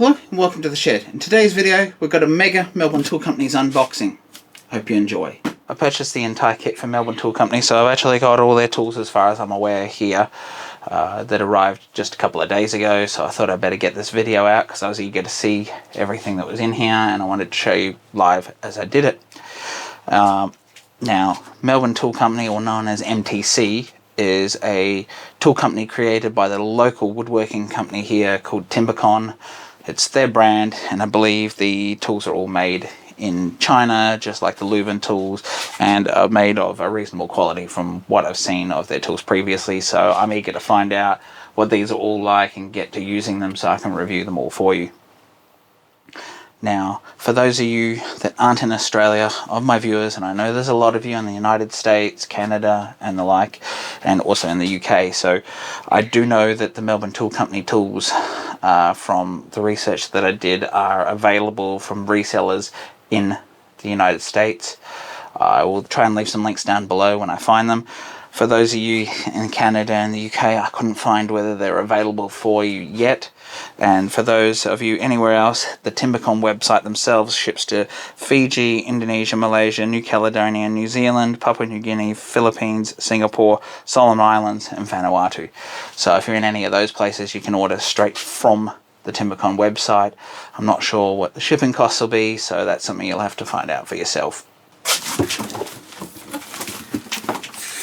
Hello and welcome to the shed. In today's video we've got a mega Melbourne Tool Company's unboxing. Hope you enjoy. I purchased the entire kit from Melbourne Tool Company, so I've actually got all their tools as far as I'm aware here that arrived just a couple of days ago, so I thought I'd better get this video out because I was eager to see everything that was in here and I wanted to show you live as I did it. Now, Melbourne Tool Company, or known as MTC, is a tool company created by the local woodworking company here called Timbercon. It's their brand, and I believe the tools are all made in China, just like the Leuven tools, and are made of a reasonable quality from what I've seen of their tools previously. So I'm eager to find out what these are all like and get to using them so I can review them all for you. Now, for those of you that aren't in Australia, of my viewers, and I know there's a lot of you in the United States, Canada, and the like, and also in the UK, so I do know that the Melbourne Tool Company tools, from the research that I did, are available from resellers in the United States. I will try and leave some links down below when I find them. For those of you in Canada and the UK, I couldn't find whether they're available for you yet. And for those of you anywhere else, the Timbercon website themselves ships to Fiji, Indonesia, Malaysia, New Caledonia, New Zealand, Papua New Guinea, Philippines, Singapore, Solomon Islands, and Vanuatu. So if you're in any of those places, you can order straight from the Timbercon website. I'm not sure what the shipping costs will be, so that's something you'll have to find out for yourself.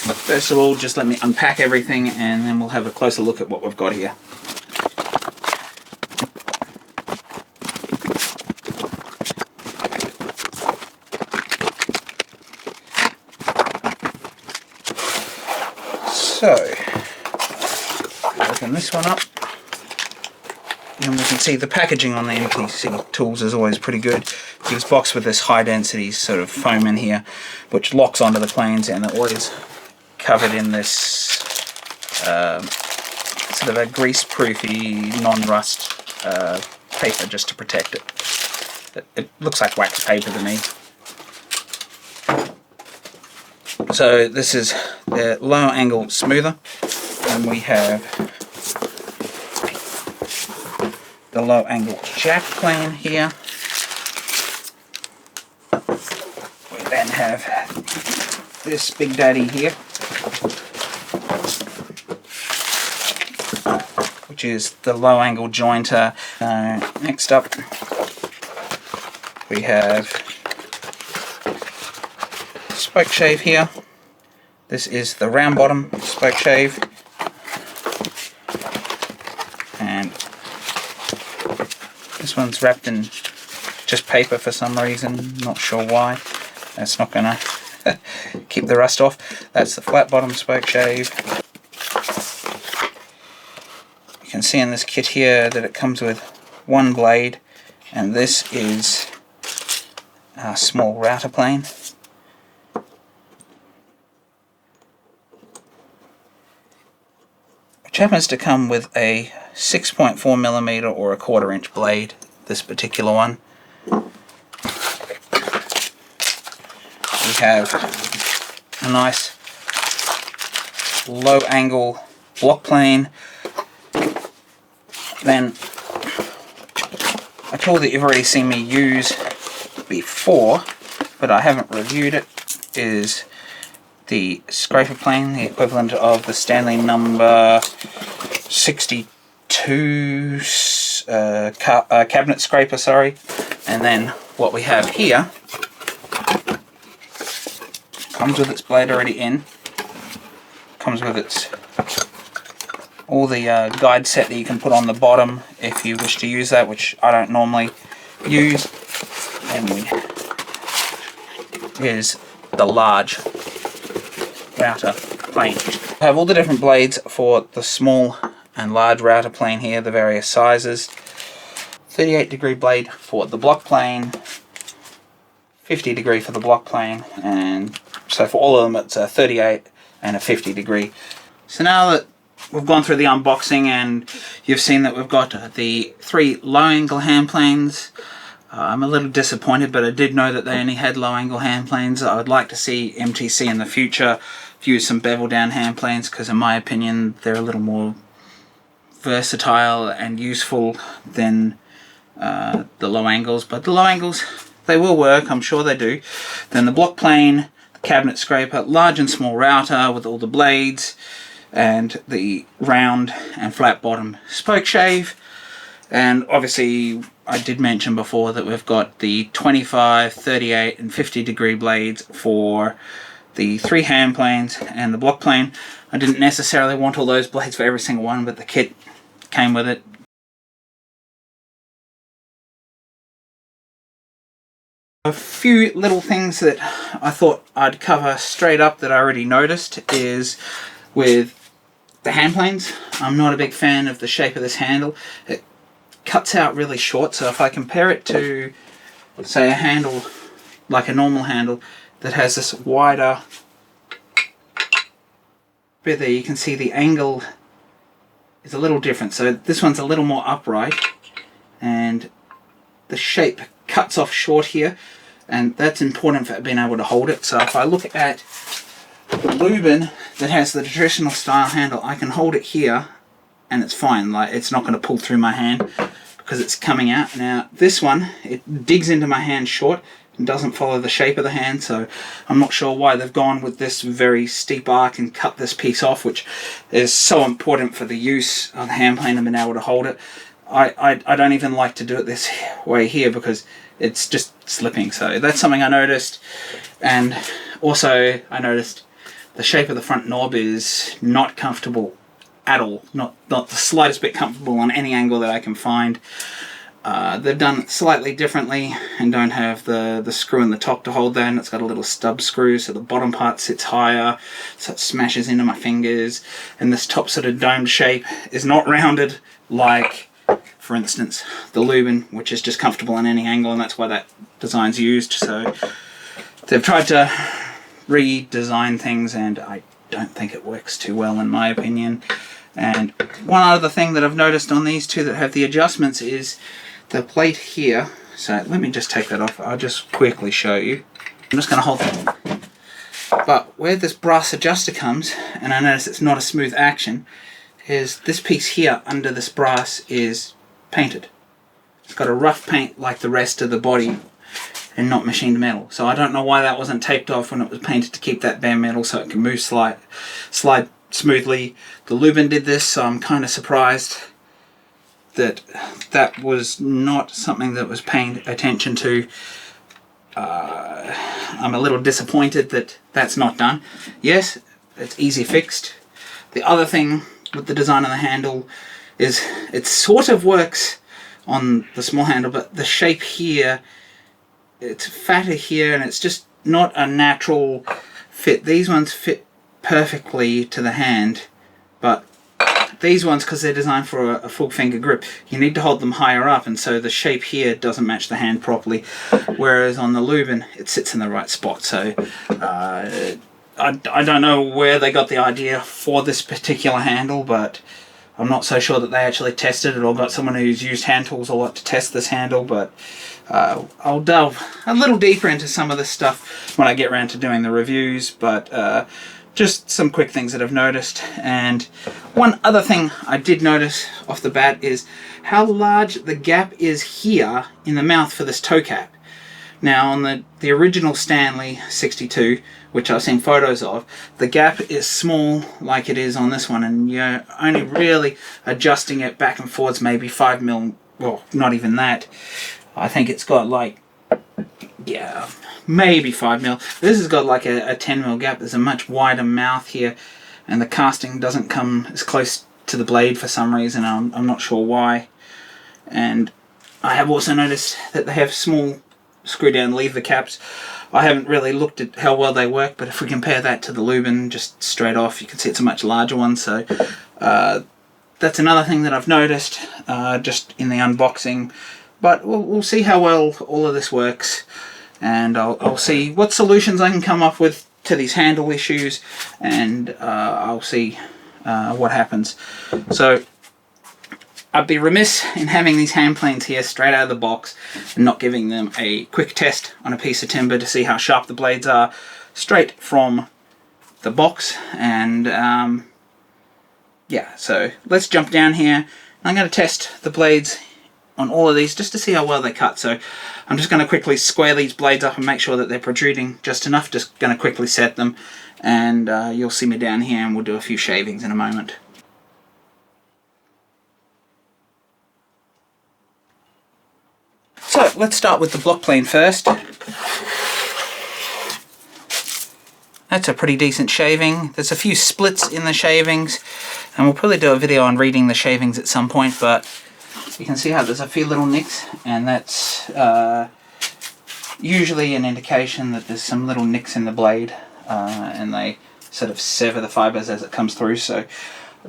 But first of all, just let me unpack everything and then we'll have a closer look at what we've got here. So, open this one up, and we can see the packaging on the MTC tools is always pretty good. It's boxed with this high density sort of foam in here, which locks onto the planes, and they're always covered in this sort of a grease-proofy, non-rust paper just to protect it. It looks like wax paper to me. So this is the low angle smoother, and we have the low angle jack plane here. We then have this big daddy here, which is the low angle jointer. Next up we have spoke shave here. This is the round bottom spoke shave, and this one's wrapped in just paper for some reason, not sure why. That's not gonna keep the rust off. That's the flat bottom spoke shave. You can see in this kit here that it comes with one blade, and this is a small router plane. Which happens to come with a 6.4mm or a 1/4 inch blade, this particular one. We have a nice low angle block plane. Then a tool that you've already seen me use before, but I haven't reviewed it, is the scraper plane, the equivalent of the Stanley number 62 cabinet scraper, sorry. And then what we have here comes with its blade already in, comes with its all the guide set that you can put on the bottom if you wish to use that, which I don't normally use. And here's the large router plane. I have all the different blades for the small and large router plane here, the various sizes. 38-degree blade for the block plane, 50-degree for the block plane, and so for all of them it's a 38 and a 50-degree. So now that we've gone through the unboxing and you've seen that we've got the 3 low angle hand planes, I'm a little disappointed, but I did know that they only had low angle hand planes. I would like to see MTC in the future use some bevel down hand planes, because in my opinion they're a little more versatile and useful than the low angles, but the low angles, they will work, I'm sure they do. Then the block plane, the cabinet scraper, large and small router with all the blades, and the round and flat bottom spoke shave. And obviously I did mention before that we've got the 25, 38 and 50 degree blades for the 3 hand planes and the block plane. I didn't necessarily want all those blades for every single one, but the kit came with it. A few little things that I thought I'd cover straight up that I already noticed is with the hand planes. I'm not a big fan of the shape of this handle. It cuts out really short, so if I compare it to, say, a handle like a normal handle that has this wider bit there, you can see the angle is a little different. So this one's a little more upright and the shape cuts off short here, and that's important for being able to hold it. So if I look at the Lubin that has the traditional style handle, I can hold it here and it's fine, like it's not going to pull through my hand because it's coming out. Now this one, it digs into my hand short and doesn't follow the shape of the hand, so I'm not sure why they've gone with this very steep arc and cut this piece off, which is so important for the use of the hand plane and being able to hold it. I don't even like to do it this way here because it's just slipping, so that's something I noticed. And also I noticed the shape of the front knob is not comfortable at all, not the slightest bit comfortable on any angle that I can find. They've done it slightly differently and don't have the screw in the top to hold that, and it's got a little stub screw, so the bottom part sits higher, so it smashes into my fingers. And this top sort of domed shape is not rounded like, for instance, the Lubin, which is just comfortable on any angle, and that's why that design's used. So they've tried to redesign things, and I don't think it works too well in my opinion. And one other thing that I've noticed on these two that have the adjustments is the plate here. So let me just take that off, I'll just quickly show you. I'm just going to hold it. But where this brass adjuster comes, and I notice it's not a smooth action, is this piece here under this brass is painted. It's got a rough paint like the rest of the body and not machined metal. So I don't know why that wasn't taped off when it was painted to keep that bare metal so it can move slide smoothly. The Lubin did this, so I'm kind of surprised that that was not something that was paying attention to. I'm a little disappointed that that's not done. Yes, it's easy fixed. The other thing with the design of the handle is it sort of works on the small handle, but the shape here, it's fatter here and it's just not a natural fit. These ones fit perfectly to the hand, but these ones, because they're designed for a full finger grip, you need to hold them higher up, and so the shape here doesn't match the hand properly, whereas on the Lubin it sits in the right spot. So I don't know where they got the idea for this particular handle, but I'm not so sure that they actually tested it or got someone who's used hand tools a lot to test this handle. But I'll delve a little deeper into some of this stuff when I get around to doing the reviews. But just some quick things that I've noticed. And one other thing I did notice off the bat is how large the gap is here in the mouth for this toe cap. Now on the original Stanley 62, which I've seen photos of, the gap is small like it is on this one, and you're only really adjusting it back and forwards maybe 5 mil, well, not even that. I think it's got like, yeah, maybe 5 mil. This has got like a 10 mil gap. There's a much wider mouth here, and the casting doesn't come as close to the blade for some reason. I'm not sure why. And I have also noticed that they have small screw down lever caps. I haven't really looked at how well they work, but if we compare that to the Lubin just straight off, you can see it's a much larger one. So that's another thing that I've noticed just in the unboxing. But we'll see how well all of this works, and I'll see what solutions I can come up with to these handle issues, and I'll see what happens. So I'd be remiss in having these hand planes here straight out of the box and not giving them a quick test on a piece of timber to see how sharp the blades are straight from the box. And yeah, so let's jump down here. I'm going to test the blades on all of these just to see how well they cut. So I'm just going to quickly square these blades up and make sure that they're protruding just enough. Just going to quickly set them, and you'll see me down here and we'll do a few shavings in a moment. So let's start with the block plane first. That's a pretty decent shaving. There's a few splits in the shavings, and we'll probably do a video on reading the shavings at some point, but you can see how there's a few little nicks, and that's usually an indication that there's some little nicks in the blade, and they sort of sever the fibers as it comes through. So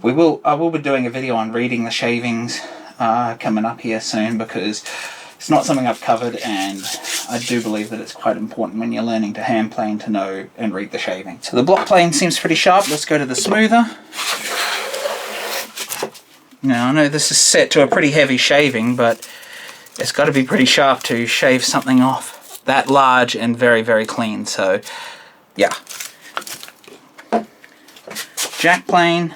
I will be doing a video on reading the shavings coming up here soon, because it's not something I've covered, and I do believe that it's quite important when you're learning to hand plane to know and read the shaving. So the block plane seems pretty sharp. Let's go to the smoother. Now I know this is set to a pretty heavy shaving, but it's got to be pretty sharp to shave something off that large and very, very clean. So yeah. Jack plane.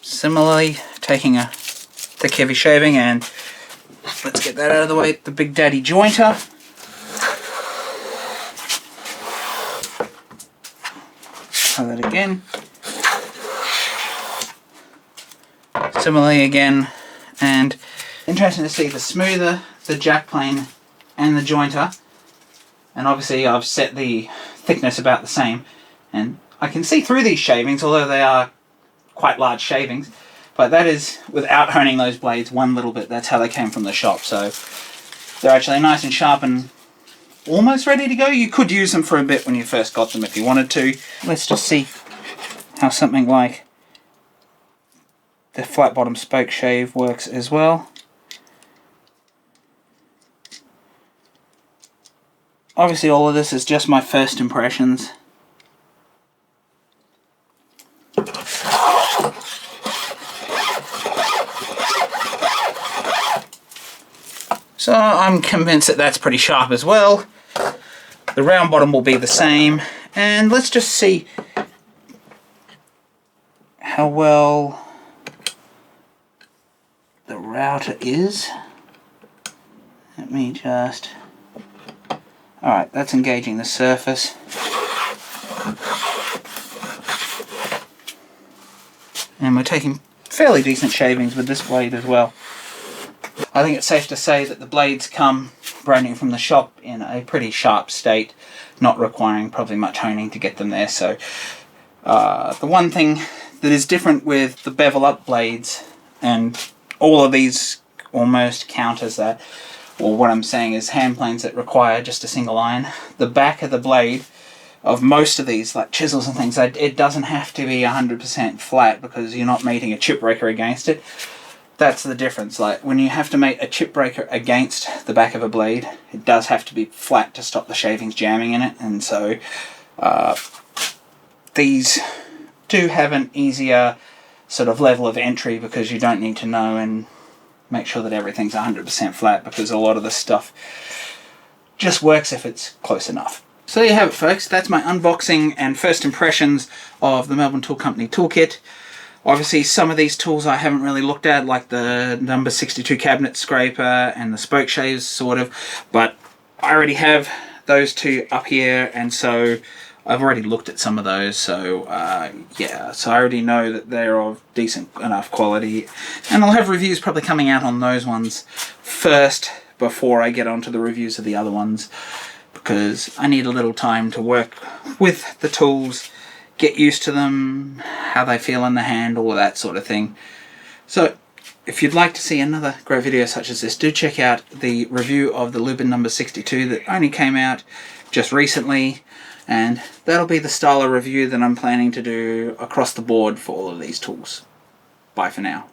Similarly, taking a thick heavy shaving, and let's get that out of the way. The Big Daddy jointer. Try that again. Similarly again, and interesting to see the smoother, the jack plane and the jointer, and obviously I've set the thickness about the same, and I can see through these shavings, although they are quite large shavings. But that is without honing those blades one little bit. That's how they came from the shop. So they're actually nice and sharp and almost ready to go. You could use them for a bit when you first got them if you wanted to. Let's just see how something like the flat bottom spoke shave works as well. Obviously all of this is just my first impressions. So I'm convinced that that's pretty sharp as well. The round bottom will be the same, and let's just see how well the router is. Let me just... Alright, that's engaging the surface. And we're taking fairly decent shavings with this blade as well. I think it's safe to say that the blades come brand new from the shop in a pretty sharp state, not requiring probably much honing to get them there. So the one thing that is different with the bevel up blades, and all of these almost count as that, or what I'm saying is hand planes that require just a single iron, the back of the blade of most of these, like chisels and things, it doesn't have to be 100% flat because you're not mating a chip breaker against it. That's the difference. Like when you have to mate a chip breaker against the back of a blade, it does have to be flat to stop the shavings jamming in it, and so these do have an easier sort of level of entry because you don't need to know and make sure that everything's 100% flat, because a lot of the stuff just works if it's close enough. So there you have it, folks. That's my unboxing and first impressions of the Melbourne Tool Company toolkit. Obviously some of these tools I haven't really looked at, like the number 62 cabinet scraper and the spoke shaves sort of, but I already have those two up here, and so I've already looked at some of those, so yeah, so I already know that they're of decent enough quality, and I'll have reviews probably coming out on those ones first before I get onto the reviews of the other ones, because I need a little time to work with the tools, get used to them, how they feel in the hand, all of that sort of thing. So if you'd like to see another great video such as this, do check out the review of the Lubin number 62 that only came out just recently, and that'll be the style of review that I'm planning to do across the board for all of these tools. Bye for now.